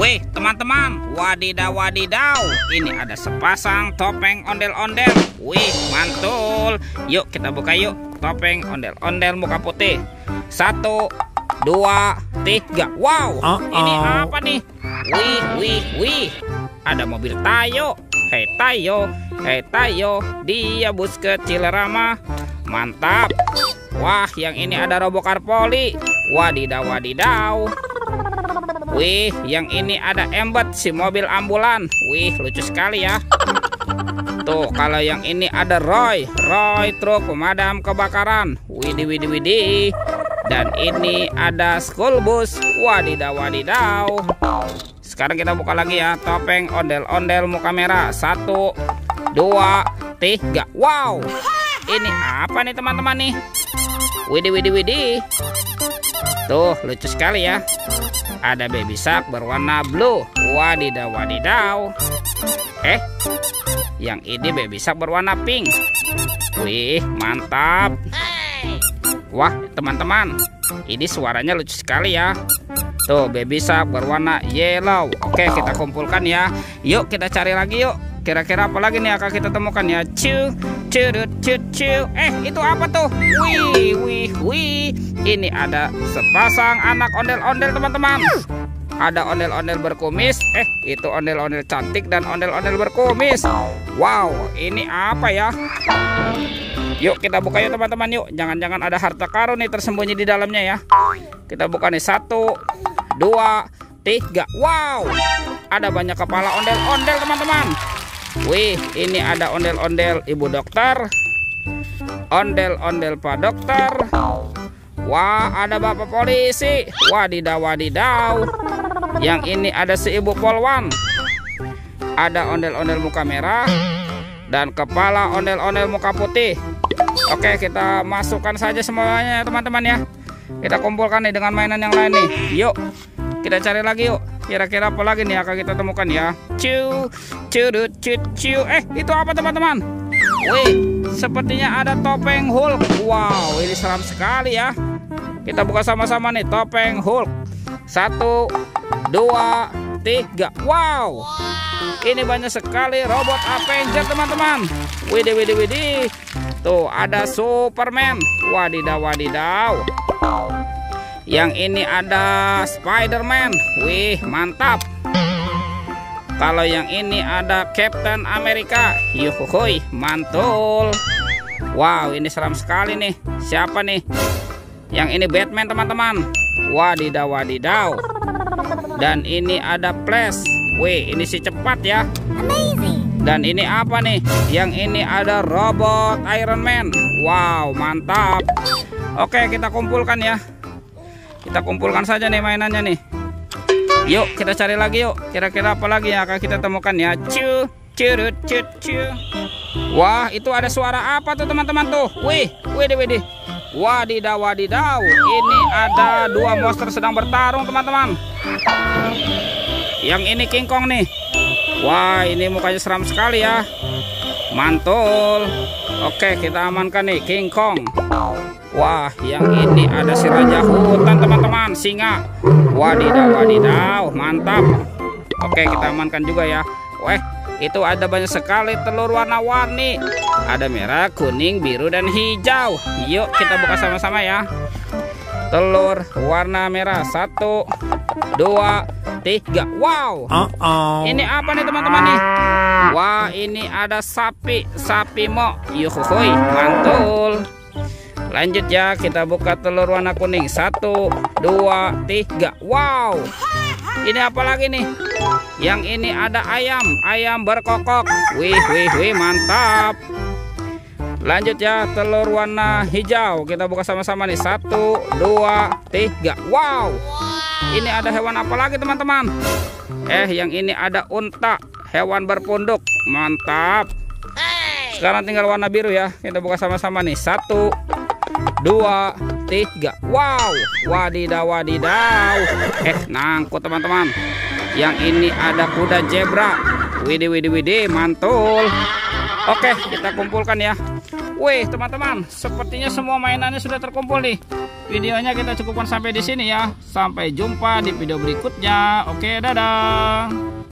Wih teman-teman, wadidaw wadidaw, ini ada sepasang topeng ondel-ondel. Wih mantul. Yuk kita buka yuk, topeng ondel-ondel muka putih. 1, 2, 3. Wow, ini apa nih? Wih, ada mobil Tayo. Hei Tayo, dia bus kecil ramah. Mantap. Wah, yang ini ada Robocar Poli. Wadidaw wadidaw. Wih, yang ini ada Embet, si mobil ambulan. Wih, lucu sekali ya. Tuh, kalau yang ini ada Roy truk pemadam kebakaran. Widih. Dan ini ada school bus. Wadidaw wadidaw. Sekarang kita buka lagi ya, topeng ondel-ondel muka merah. 1, 2, 3. Wow, ini apa nih teman-teman nih? Widih. Tuh, lucu sekali ya. Ada baby shark berwarna blue. Wadidaw wadidaw. Yang ini baby shark berwarna pink. Wih, mantap. Wah, teman-teman, ini suaranya lucu sekali ya. Tuh, baby shark berwarna yellow. Oke, kita kumpulkan ya. Yuk kita cari lagi yuk. Kira-kira apa lagi nih akan kita temukan ya? Itu apa tuh? Wih. Ini ada sepasang anak ondel-ondel teman-teman. Ada ondel-ondel berkumis. Itu ondel-ondel cantik dan ondel-ondel berkumis. Wow, ini apa ya? Yuk kita buka yuk teman-teman yuk. Jangan-jangan ada harta karun nih tersembunyi di dalamnya ya. Kita buka nih. 1, 2, 3. Wow, ada banyak kepala ondel-ondel teman-teman. Wih, ini ada ondel-ondel ibu dokter, ondel-ondel pak dokter. Wah, ada bapak polisi. Wadidaw wadidaw. Yang ini ada si ibu polwan. Ada ondel-ondel muka merah dan kepala ondel-ondel muka putih. Oke, kita masukkan saja semuanya teman-teman ya. Kita kumpulkan nih dengan mainan yang lain nih. Yuk kita cari lagi yuk. Kira-kira apa lagi nih akan kita temukan ya? Itu apa teman-teman? Wih, sepertinya ada topeng Hulk. Wow, ini seram sekali ya. Kita buka sama-sama nih, topeng Hulk. 1, 2, 3. Wow, ini banyak sekali robot Avenger teman-teman. Widih. Tuh, ada Superman. Wadidaw wadidaw. Yang ini ada Spider-Man. Wih, mantap. Kalau yang ini ada Captain America. Yuhuy, mantul. Wow, ini seram sekali nih. Siapa nih? Yang ini Batman teman-teman. Wadidaw wadidaw. Dan ini ada Flash. Wih, ini si cepat ya. Amazing. Dan ini apa nih? Yang ini ada robot Iron Man. Wow, mantap. Oke, kita kumpulkan ya. Kita kumpulkan saja nih mainannya nih. Yuk kita cari lagi yuk. Kira-kira apa lagi yang akan kita temukan ya? Wah, itu ada suara apa tuh teman-teman tuh? Widih. Wadidaw wadidaw. Ini ada 2 monster sedang bertarung teman-teman. Yang ini King Kong nih. Wah, ini mukanya seram sekali ya. Mantul. Oke, kita amankan nih King Kong. Wah, yang ini ada si raja hutan teman-teman, singa. Wadidaw wadidaw, mantap. Oke, kita amankan juga ya. Wah, itu ada banyak sekali telur warna-warni. Ada merah, kuning, biru, dan hijau. Yuk kita buka sama-sama ya. Telur warna merah. 1, 2, 3. Wow, ini apa nih teman-teman nih? Wah, ini ada sapi mo. Yuhuy, mantul. Lanjut ya, kita buka telur warna kuning. 1, 2, 3. Wow, ini apa lagi nih? Yang ini ada ayam berkokok. Wih, mantap. Lanjut ya, telur warna hijau. Kita buka sama-sama nih. 1, 2, 3. Wow, ini ada hewan apa lagi teman-teman? Yang ini ada unta, hewan berpunduk. Mantap. Sekarang tinggal warna biru ya. Kita buka sama-sama nih. 1, 2, 3. Wow, wadidaw wadidaw. Nangkut teman-teman. Yang ini ada kuda zebra. Widih, mantul. Oke, kita kumpulkan ya. Wih teman-teman, sepertinya semua mainannya sudah terkumpul nih. Videonya kita cukupkan sampai di sini ya. Sampai jumpa di video berikutnya. Oke, dadah.